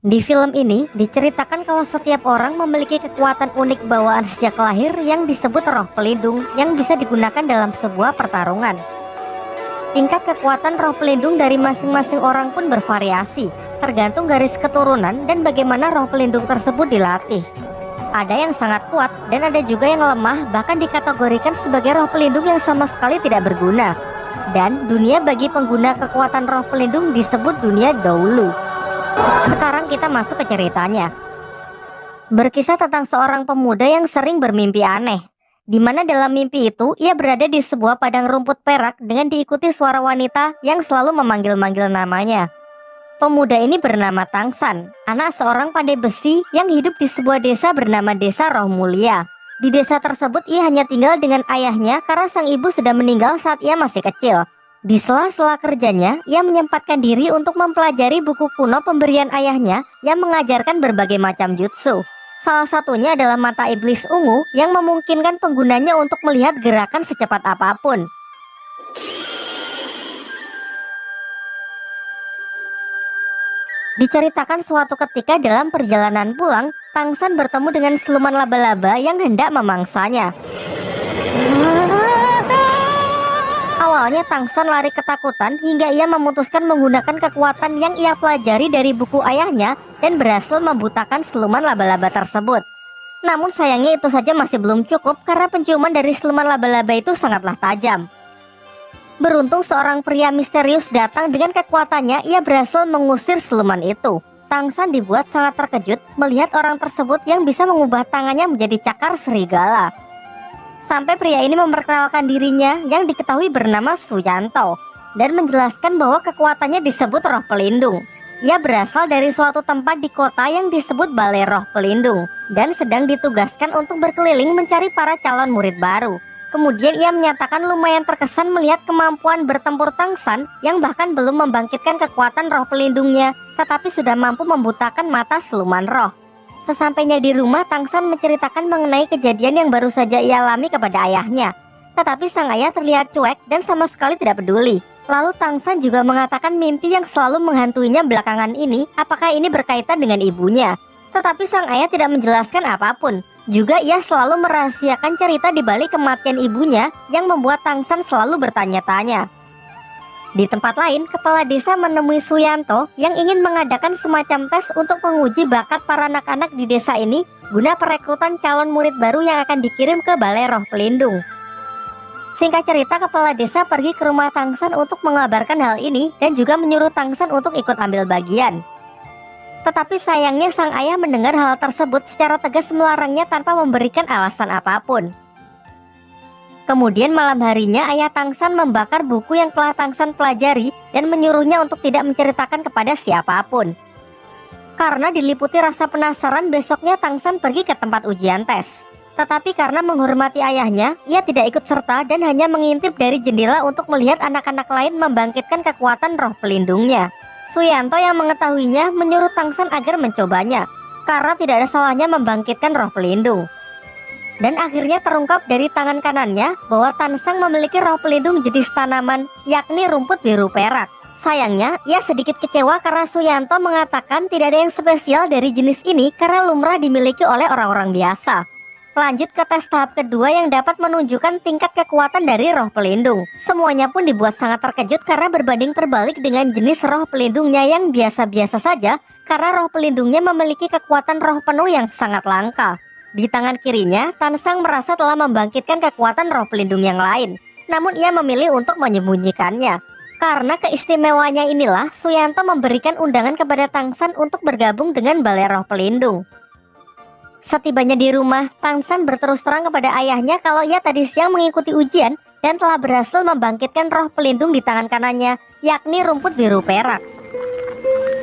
Di film ini diceritakan kalau setiap orang memiliki kekuatan unik bawaan sejak lahir yang disebut roh pelindung yang bisa digunakan dalam sebuah pertarungan. Tingkat kekuatan roh pelindung dari masing-masing orang pun bervariasi, tergantung garis keturunan dan bagaimana roh pelindung tersebut dilatih. Ada yang sangat kuat dan ada juga yang lemah, bahkan dikategorikan sebagai roh pelindung yang sama sekali tidak berguna. Dan dunia bagi pengguna kekuatan roh pelindung disebut dunia Doulu. Sekarang kita masuk ke ceritanya. Berkisah tentang seorang pemuda yang sering bermimpi aneh, di mana dalam mimpi itu ia berada di sebuah padang rumput perak dengan diikuti suara wanita yang selalu memanggil-manggil namanya. Pemuda ini bernama Tangsan, anak seorang pandai besi yang hidup di sebuah desa bernama Desa Roh Mulia. Di desa tersebut ia hanya tinggal dengan ayahnya karena sang ibu sudah meninggal saat ia masih kecil. Di sela-sela kerjanya, ia menyempatkan diri untuk mempelajari buku kuno pemberian ayahnya yang mengajarkan berbagai macam jutsu. Salah satunya adalah mata iblis ungu yang memungkinkan penggunanya untuk melihat gerakan secepat apapun. Diceritakan suatu ketika dalam perjalanan pulang, Tangsan bertemu dengan siluman laba-laba yang hendak memangsanya. Awalnya Tangsan lari ketakutan hingga ia memutuskan menggunakan kekuatan yang ia pelajari dari buku ayahnya dan berhasil membutakan siluman laba-laba tersebut. Namun sayangnya itu saja masih belum cukup karena penciuman dari siluman laba-laba itu sangatlah tajam. Beruntung seorang pria misterius datang dengan kekuatannya, ia berhasil mengusir siluman itu. Tangsan dibuat sangat terkejut melihat orang tersebut yang bisa mengubah tangannya menjadi cakar serigala. Sampai pria ini memperkenalkan dirinya yang diketahui bernama Suyanto dan menjelaskan bahwa kekuatannya disebut roh pelindung. Ia berasal dari suatu tempat di kota yang disebut Balai Roh Pelindung dan sedang ditugaskan untuk berkeliling mencari para calon murid baru. Kemudian ia menyatakan lumayan terkesan melihat kemampuan bertempur Tangsan yang bahkan belum membangkitkan kekuatan roh pelindungnya, tetapi sudah mampu membutakan mata siluman roh. Sesampainya di rumah, Tangsan menceritakan mengenai kejadian yang baru saja ia alami kepada ayahnya. Tetapi sang ayah terlihat cuek dan sama sekali tidak peduli. Lalu Tangsan juga mengatakan mimpi yang selalu menghantuinya belakangan ini, apakah ini berkaitan dengan ibunya. Tetapi sang ayah tidak menjelaskan apapun. Juga ia selalu merahasiakan cerita di balik kematian ibunya yang membuat Tangsan selalu bertanya-tanya. Di tempat lain, kepala desa menemui Suyanto yang ingin mengadakan semacam tes untuk menguji bakat para anak-anak di desa ini guna perekrutan calon murid baru yang akan dikirim ke Balai Roh Pelindung. Singkat cerita, kepala desa pergi ke rumah Tangsan untuk mengabarkan hal ini dan juga menyuruh Tangsan untuk ikut ambil bagian. Tetapi sayangnya sang ayah mendengar hal tersebut secara tegas melarangnya tanpa memberikan alasan apapun. Kemudian malam harinya ayah Tangsan membakar buku yang telah Tangsan pelajari dan menyuruhnya untuk tidak menceritakan kepada siapapun. Karena diliputi rasa penasaran, besoknya Tangsan pergi ke tempat ujian tes. Tetapi karena menghormati ayahnya, ia tidak ikut serta dan hanya mengintip dari jendela untuk melihat anak-anak lain membangkitkan kekuatan roh pelindungnya. Suyanto yang mengetahuinya menyuruh Tangsan agar mencobanya, karena tidak ada salahnya membangkitkan roh pelindung. Dan akhirnya terungkap dari tangan kanannya bahwa Tansang memiliki roh pelindung jenis tanaman, yakni rumput biru perak. Sayangnya, ia sedikit kecewa karena Suyanto mengatakan tidak ada yang spesial dari jenis ini karena lumrah dimiliki oleh orang-orang biasa. Lanjut ke tes tahap kedua yang dapat menunjukkan tingkat kekuatan dari roh pelindung. Semuanya pun dibuat sangat terkejut karena berbanding terbalik dengan jenis roh pelindungnya yang biasa-biasa saja, karena roh pelindungnya memiliki kekuatan roh penuh yang sangat langka. Di tangan kirinya, Tansang merasa telah membangkitkan kekuatan roh pelindung yang lain. Namun ia memilih untuk menyembunyikannya. Karena keistimewanya inilah, Suyanto memberikan undangan kepada Tangsan untuk bergabung dengan Balai Roh Pelindung. Setibanya di rumah, Tangsan berterus terang kepada ayahnya kalau ia tadi siang mengikuti ujian dan telah berhasil membangkitkan roh pelindung di tangan kanannya, yakni rumput biru perak.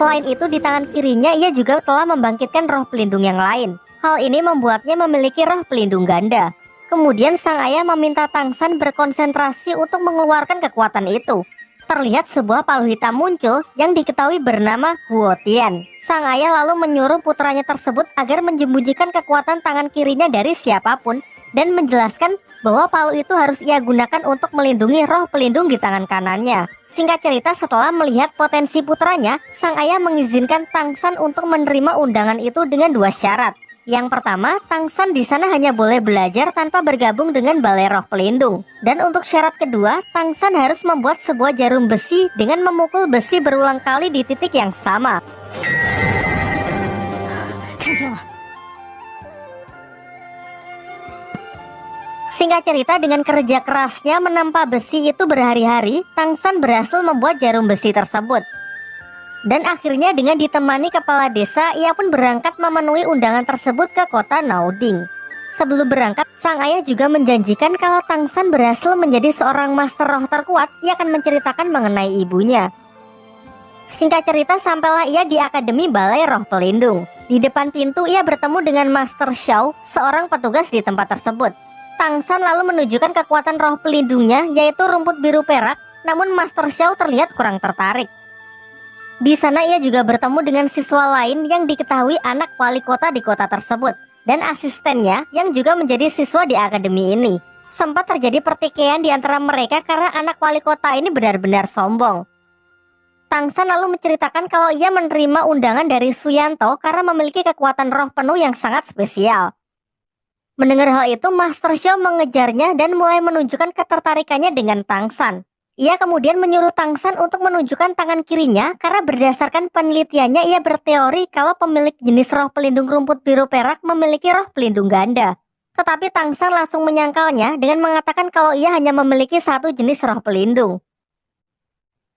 Selain itu, di tangan kirinya ia juga telah membangkitkan roh pelindung yang lain. Hal ini membuatnya memiliki roh pelindung ganda. Kemudian sang ayah meminta Tangsan berkonsentrasi untuk mengeluarkan kekuatan itu. Terlihat sebuah palu hitam muncul yang diketahui bernama Huotian. Sang ayah lalu menyuruh putranya tersebut agar menyembunyikan kekuatan tangan kirinya dari siapapun dan menjelaskan bahwa palu itu harus ia gunakan untuk melindungi roh pelindung di tangan kanannya. Singkat cerita, setelah melihat potensi putranya, sang ayah mengizinkan Tangsan untuk menerima undangan itu dengan 2 syarat. Yang pertama, Tangsan di sana hanya boleh belajar tanpa bergabung dengan balai roh pelindung. Dan untuk syarat kedua, Tangsan harus membuat sebuah jarum besi dengan memukul besi berulang kali di titik yang sama. Singkat cerita, dengan kerja kerasnya menempa besi itu berhari-hari, Tangsan berhasil membuat jarum besi tersebut. Dan akhirnya dengan ditemani kepala desa, ia pun berangkat memenuhi undangan tersebut ke kota Naoding. Sebelum berangkat, sang ayah juga menjanjikan kalau Tangsan berhasil menjadi seorang master roh terkuat, ia akan menceritakan mengenai ibunya. Singkat cerita, sampailah ia di Akademi Balai Roh Pelindung. Di depan pintu, ia bertemu dengan Master Xiao, seorang petugas di tempat tersebut. Tangsan lalu menunjukkan kekuatan roh pelindungnya, yaitu rumput biru perak, namun Master Xiao terlihat kurang tertarik. Di sana ia juga bertemu dengan siswa lain yang diketahui anak wali kota di kota tersebut, dan asistennya yang juga menjadi siswa di akademi ini. Sempat terjadi pertikaian di antara mereka karena anak wali kota ini benar-benar sombong. Tangsan lalu menceritakan kalau ia menerima undangan dari Suyanto karena memiliki kekuatan roh penuh yang sangat spesial. Mendengar hal itu, Master Xiao mengejarnya dan mulai menunjukkan ketertarikannya dengan Tangsan. Ia kemudian menyuruh Tangsan untuk menunjukkan tangan kirinya karena berdasarkan penelitiannya ia berteori kalau pemilik jenis roh pelindung rumput biru perak memiliki roh pelindung ganda. Tetapi Tangsan langsung menyangkalnya dengan mengatakan kalau ia hanya memiliki 1 jenis roh pelindung.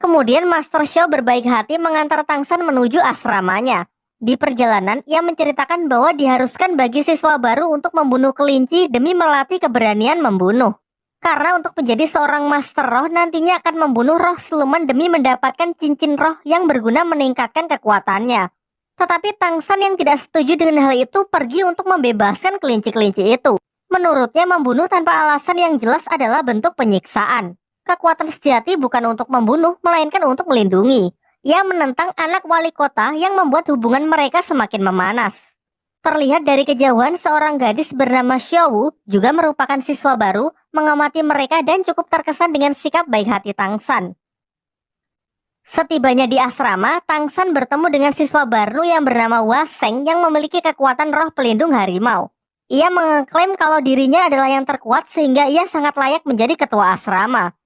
Kemudian Master Xiao berbaik hati mengantar Tangsan menuju asramanya. Di perjalanan, ia menceritakan bahwa diharuskan bagi siswa baru untuk membunuh kelinci demi melatih keberanian membunuh. Karena untuk menjadi seorang master roh nantinya akan membunuh roh siluman demi mendapatkan cincin roh yang berguna meningkatkan kekuatannya. Tetapi Tangsan yang tidak setuju dengan hal itu pergi untuk membebaskan kelinci-kelinci itu. Menurutnya membunuh tanpa alasan yang jelas adalah bentuk penyiksaan. Kekuatan sejati bukan untuk membunuh, melainkan untuk melindungi. Ia menentang anak wali kota yang membuat hubungan mereka semakin memanas. Terlihat dari kejauhan, seorang gadis bernama Xiaowu juga merupakan siswa baru, mengamati mereka dan cukup terkesan dengan sikap baik hati Tangsan. Setibanya di asrama, Tangsan bertemu dengan siswa baru yang bernama Waseng yang memiliki kekuatan roh pelindung harimau. Ia mengklaim kalau dirinya adalah yang terkuat sehingga ia sangat layak menjadi ketua asrama.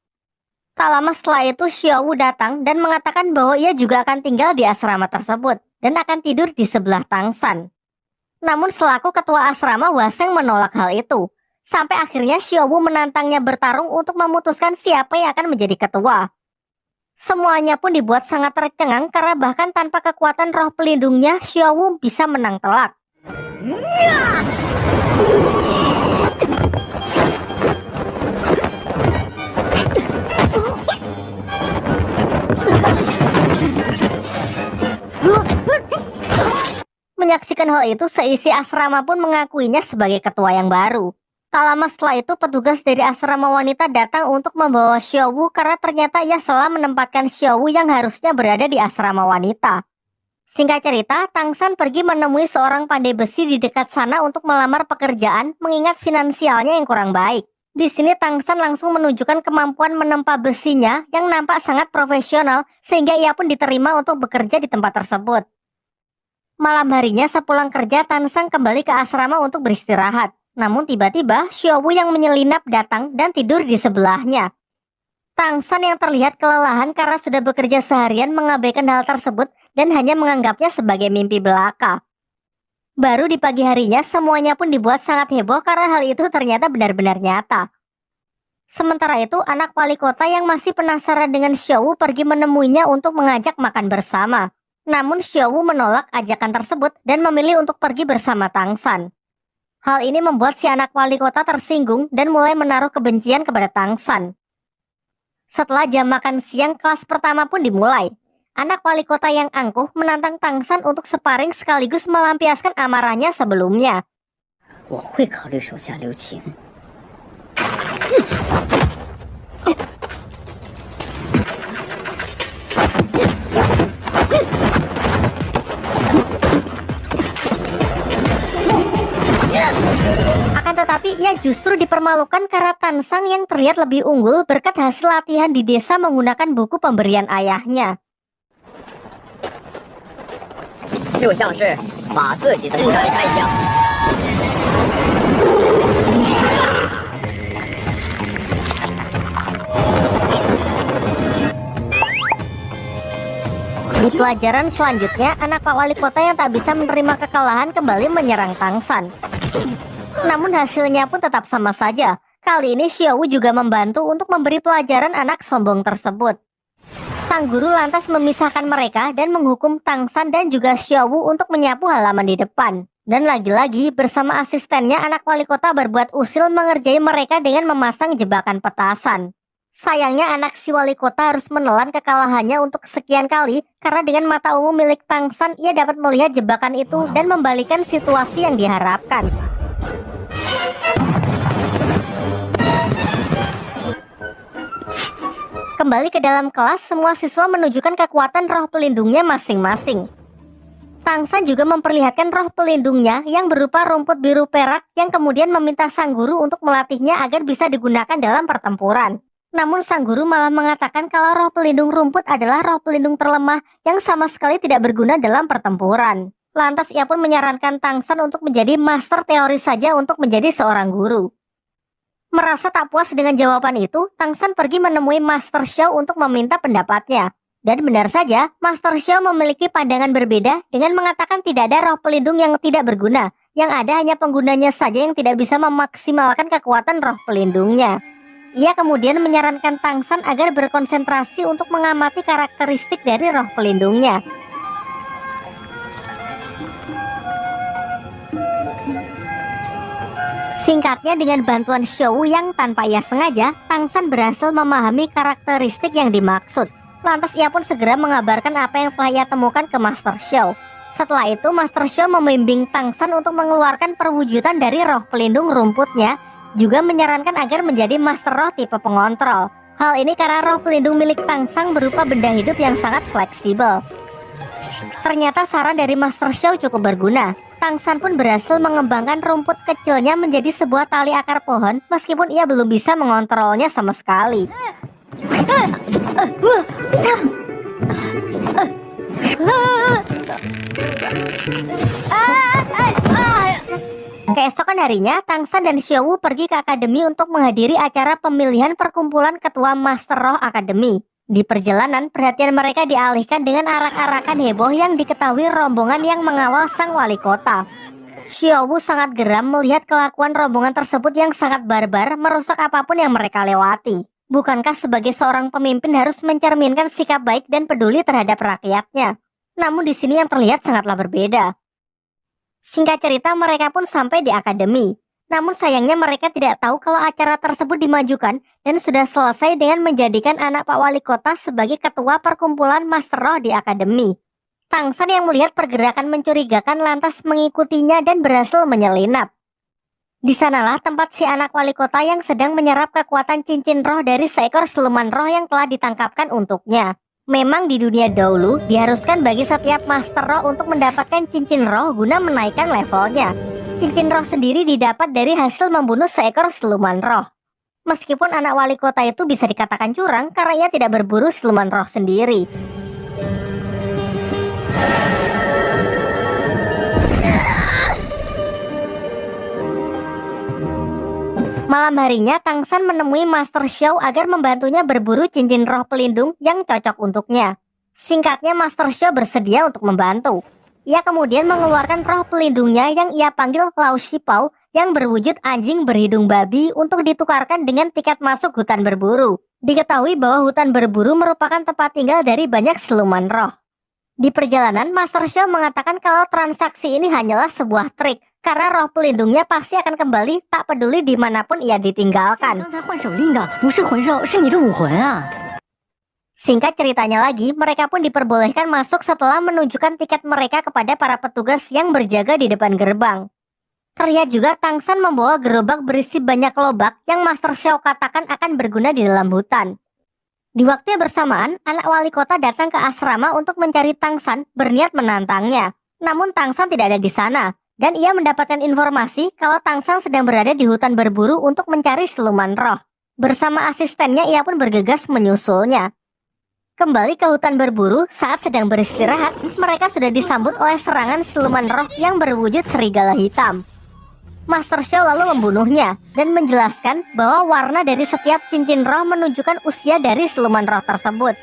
Tak lama setelah itu, Xiaowu datang dan mengatakan bahwa ia juga akan tinggal di asrama tersebut dan akan tidur di sebelah Tangsan. Namun selaku ketua asrama, Waseng menolak hal itu. Sampai akhirnya Xiaowu menantangnya bertarung untuk memutuskan siapa yang akan menjadi ketua. Semuanya pun dibuat sangat tercengang karena bahkan tanpa kekuatan roh pelindungnya, Xiaowu bisa menang telak. Menyaksikan hal itu, seisi asrama pun mengakuinya sebagai ketua yang baru. Tak lama setelah itu, petugas dari asrama wanita datang untuk membawa Xiaowu karena ternyata ia salah menempatkan Xiaowu yang harusnya berada di asrama wanita. Singkat cerita, Tangsan pergi menemui seorang pandai besi di dekat sana untuk melamar pekerjaan mengingat finansialnya yang kurang baik. Di sini Tangsan langsung menunjukkan kemampuan menempa besinya yang nampak sangat profesional sehingga ia pun diterima untuk bekerja di tempat tersebut. Malam harinya sepulang kerja, Tangsan kembali ke asrama untuk beristirahat. Namun tiba-tiba Xiaowu yang menyelinap datang dan tidur di sebelahnya. Tangsan yang terlihat kelelahan karena sudah bekerja seharian mengabaikan hal tersebut dan hanya menganggapnya sebagai mimpi belaka. Baru di pagi harinya semuanya pun dibuat sangat heboh karena hal itu ternyata benar-benar nyata. Sementara itu anak wali kota yang masih penasaran dengan Xiaowu pergi menemuinya untuk mengajak makan bersama. Namun Xiaowu menolak ajakan tersebut dan memilih untuk pergi bersama Tangsan. Hal ini membuat si anak wali kota tersinggung dan mulai menaruh kebencian kepada Tangsan. Setelah jam makan siang, kelas pertama pun dimulai. Anak wali kota yang angkuh menantang Tangsan untuk sparring sekaligus melampiaskan amarahnya sebelumnya. Akan tetapi ia justru dipermalukan karena Tansang yang terlihat lebih unggul berkat hasil latihan di desa menggunakan buku pemberian ayahnya. 就像是把自己的不拆开一样。 Di pelajaran selanjutnya, anak Pak Wali Kota yang tak bisa menerima kekalahan kembali menyerang Tangsan. Namun hasilnya pun tetap sama saja. Kali ini Xiaowu juga membantu untuk memberi pelajaran anak sombong tersebut. Sang guru lantas memisahkan mereka dan menghukum Tangsan dan juga Xiaowu untuk menyapu halaman di depan. Dan lagi-lagi bersama asistennya anak wali kota berbuat usil mengerjai mereka dengan memasang jebakan petasan. Sayangnya anak si wali kota harus menelan kekalahannya untuk kesekian kali karena dengan mata ungu milik Tangsan ia dapat melihat jebakan itu dan membalikan situasi yang diharapkan. Kembali ke dalam kelas, semua siswa menunjukkan kekuatan roh pelindungnya masing-masing. Tangsan juga memperlihatkan roh pelindungnya yang berupa rumput biru perak yang kemudian meminta sang guru untuk melatihnya agar bisa digunakan dalam pertempuran. Namun sang guru malah mengatakan kalau roh pelindung rumput adalah roh pelindung terlemah yang sama sekali tidak berguna dalam pertempuran. Lantas ia pun menyarankan Tangsan untuk menjadi master teori saja untuk menjadi seorang guru. Merasa tak puas dengan jawaban itu, Tangsan pergi menemui Master Xiao untuk meminta pendapatnya. Dan benar saja, Master Xiao memiliki pandangan berbeda dengan mengatakan tidak ada roh pelindung yang tidak berguna. Yang ada hanya penggunanya saja yang tidak bisa memaksimalkan kekuatan roh pelindungnya. Ia kemudian menyarankan Tangsan agar berkonsentrasi untuk mengamati karakteristik dari roh pelindungnya. Singkatnya, dengan bantuan Xiaowu yang tanpa ia sengaja, Tangsan berhasil memahami karakteristik yang dimaksud. Lantas ia pun segera mengabarkan apa yang telah ia temukan ke Master Xiao. Setelah itu, Master Xiao membimbing Tangsan untuk mengeluarkan perwujudan dari roh pelindung rumputnya, juga menyarankan agar menjadi Master Roh tipe pengontrol. Hal ini karena roh pelindung milik Tangsan berupa benda hidup yang sangat fleksibel. Ternyata saran dari Master Xiao cukup berguna. Tangsan pun berhasil mengembangkan rumput kecilnya menjadi sebuah tali akar pohon meskipun ia belum bisa mengontrolnya sama sekali. Keesokan harinya, Tangsan dan Xiaowu pergi ke akademi untuk menghadiri acara pemilihan perkumpulan ketua Master Roh Akademi. Di perjalanan, perhatian mereka dialihkan dengan arak-arakan heboh yang diketahui rombongan yang mengawal sang wali kota. Xiaowu sangat geram melihat kelakuan rombongan tersebut yang sangat barbar, merusak apapun yang mereka lewati. Bukankah sebagai seorang pemimpin harus mencerminkan sikap baik dan peduli terhadap rakyatnya? Namun di sini yang terlihat sangatlah berbeda. Singkat cerita, mereka pun sampai di akademi. Namun sayangnya mereka tidak tahu kalau acara tersebut dimajukan dan sudah selesai dengan menjadikan anak Pak Wali Kota sebagai ketua perkumpulan Master Roh di akademi. Tangsan yang melihat pergerakan mencurigakan lantas mengikutinya dan berhasil menyelinap. Di sanalah tempat si anak wali kota yang sedang menyerap kekuatan cincin roh dari seekor siluman roh yang telah ditangkapkan untuknya. Memang di dunia dahulu diharuskan bagi setiap Master Roh untuk mendapatkan cincin roh guna menaikkan levelnya. Cincin roh sendiri didapat dari hasil membunuh seekor siluman roh. Meskipun anak wali kota itu bisa dikatakan curang karena ia tidak berburu siluman roh sendiri. Malam harinya, Tangsan menemui Master Xiao agar membantunya berburu cincin roh pelindung yang cocok untuknya. Singkatnya, Master Xiao bersedia untuk membantu. Ia kemudian mengeluarkan roh pelindungnya yang ia panggil Lao Shipao yang berwujud anjing berhidung babi untuk ditukarkan dengan tiket masuk hutan berburu. Diketahui bahwa hutan berburu merupakan tempat tinggal dari banyak siluman roh. Di perjalanan, Master Xiao mengatakan kalau transaksi ini hanyalah sebuah trik, karena roh pelindungnya pasti akan kembali tak peduli dimanapun ia ditinggalkan. Singkat ceritanya lagi, mereka pun diperbolehkan masuk setelah menunjukkan tiket mereka kepada para petugas yang berjaga di depan gerbang. Terlihat juga Tangsan membawa gerobak berisi banyak lobak yang Master Xiao katakan akan berguna di dalam hutan. Di waktu yang bersamaan, anak wali kota datang ke asrama untuk mencari Tangsan berniat menantangnya. Namun Tangsan tidak ada di sana. Dan ia mendapatkan informasi kalau Tangshan sedang berada di hutan berburu untuk mencari siluman roh. Bersama asistennya ia pun bergegas menyusulnya. Kembali ke hutan berburu, saat sedang beristirahat, mereka sudah disambut oleh serangan siluman roh yang berwujud serigala hitam. Master Xiao lalu membunuhnya dan menjelaskan bahwa warna dari setiap cincin roh menunjukkan usia dari siluman roh tersebut,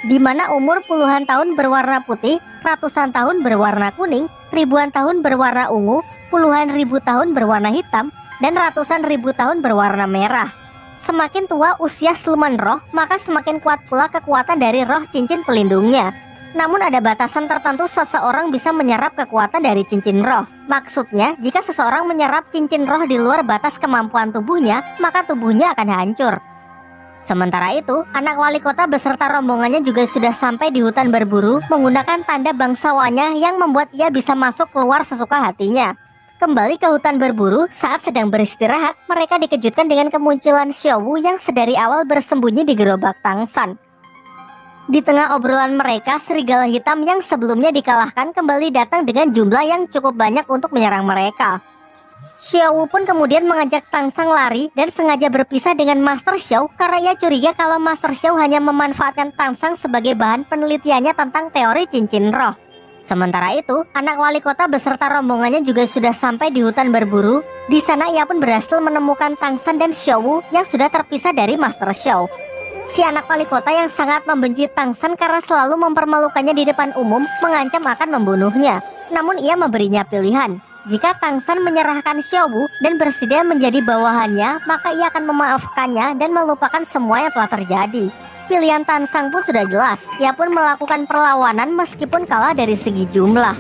di mana umur puluhan tahun berwarna putih, ratusan tahun berwarna kuning, ribuan tahun berwarna ungu, puluhan ribu tahun berwarna hitam, dan ratusan ribu tahun berwarna merah. Semakin tua usia siluman roh, maka semakin kuat pula kekuatan dari roh cincin pelindungnya. Namun ada batasan tertentu seseorang bisa menyerap kekuatan dari cincin roh. Maksudnya, jika seseorang menyerap cincin roh di luar batas kemampuan tubuhnya, maka tubuhnya akan hancur. Sementara itu, anak wali kota beserta rombongannya juga sudah sampai di hutan berburu menggunakan tanda bangsawannya yang membuat ia bisa masuk keluar sesuka hatinya. Kembali ke hutan berburu, saat sedang beristirahat, mereka dikejutkan dengan kemunculan Xiao Wu yang sedari awal bersembunyi di gerobak Tangshan. Di tengah obrolan mereka, serigala hitam yang sebelumnya dikalahkan kembali datang dengan jumlah yang cukup banyak untuk menyerang mereka. Xiao Wu pun kemudian mengajak Tangshan lari dan sengaja berpisah dengan Master Xiao karena ia curiga kalau Master Xiao hanya memanfaatkan Tangshan sebagai bahan penelitiannya tentang teori cincin roh. Sementara itu, anak wali kota beserta rombongannya juga sudah sampai di hutan berburu. Di sana ia pun berhasil menemukan Tangshan dan Xiao Wu yang sudah terpisah dari Master Xiao. Si anak wali kota yang sangat membenci Tangshan karena selalu mempermalukannya di depan umum, mengancam akan membunuhnya. Namun ia memberinya pilihan. Jika Tangshan menyerahkan Xiao Wu dan bersedia menjadi bawahannya, maka ia akan memaafkannya dan melupakan semua yang telah terjadi. Pilihan Tangshan pun sudah jelas, ia pun melakukan perlawanan meskipun kalah dari segi jumlah.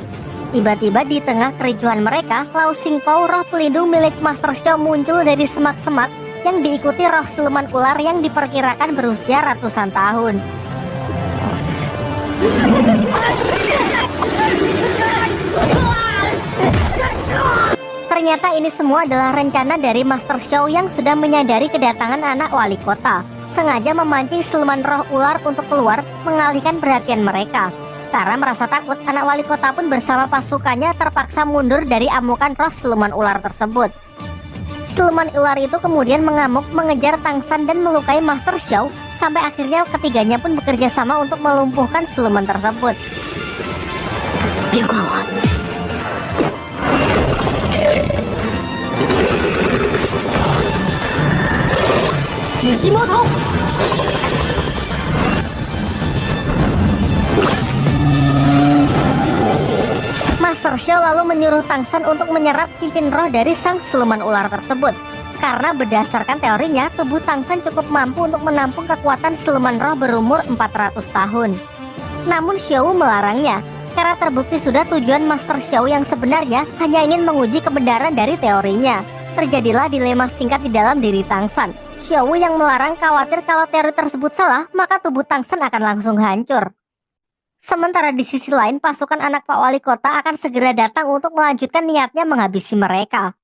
Tiba-tiba di tengah kericuhan mereka, Lao Xingpao, roh pelindung milik Master Xiao, muncul dari semak-semak yang diikuti roh siluman ular yang diperkirakan berusia ratusan tahun. Ternyata ini semua adalah rencana dari Master Xiao yang sudah menyadari kedatangan anak wali kota. Sengaja memancing siluman roh ular untuk keluar, mengalihkan perhatian mereka. Karena merasa takut, anak wali kota pun bersama pasukannya terpaksa mundur dari amukan roh siluman ular tersebut. Siluman ular itu kemudian mengamuk, mengejar Tangshan dan melukai Master Xiao, sampai akhirnya ketiganya pun bekerja sama untuk melumpuhkan siluman tersebut. Master Xiao lalu menyuruh Tangshan untuk menyerap cincin roh dari sang siluman ular tersebut. Karena berdasarkan teorinya, tubuh Tangshan cukup mampu untuk menampung kekuatan siluman roh berumur 400 tahun. Namun Xiao melarangnya, karena terbukti sudah tujuan Master Xiao yang sebenarnya hanya ingin menguji kebenaran dari teorinya. Terjadilah dilema singkat di dalam diri Tangshan. Xiao yang melarang, khawatir kalau teori tersebut salah, maka tubuh Tangshan akan langsung hancur. Sementara di sisi lain, pasukan anak Pak Wali Kota akan segera datang untuk melanjutkan niatnya menghabisi mereka.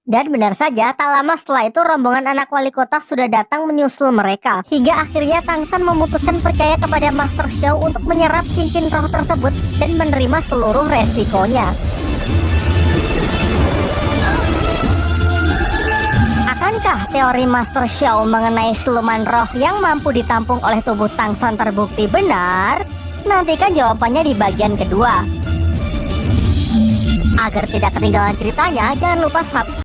Dan benar saja, tak lama setelah itu rombongan anak wali kota sudah datang menyusul mereka. Hingga akhirnya Tangshan memutuskan percaya kepada Master Xiao untuk menyerap cincin roh tersebut dan menerima seluruh resikonya. Akankah teori Master Xiao mengenai siluman roh yang mampu ditampung oleh tubuh Tangshan terbukti benar? Nantikan jawabannya di bagian kedua. Agar tidak ketinggalan ceritanya, jangan lupa subscribe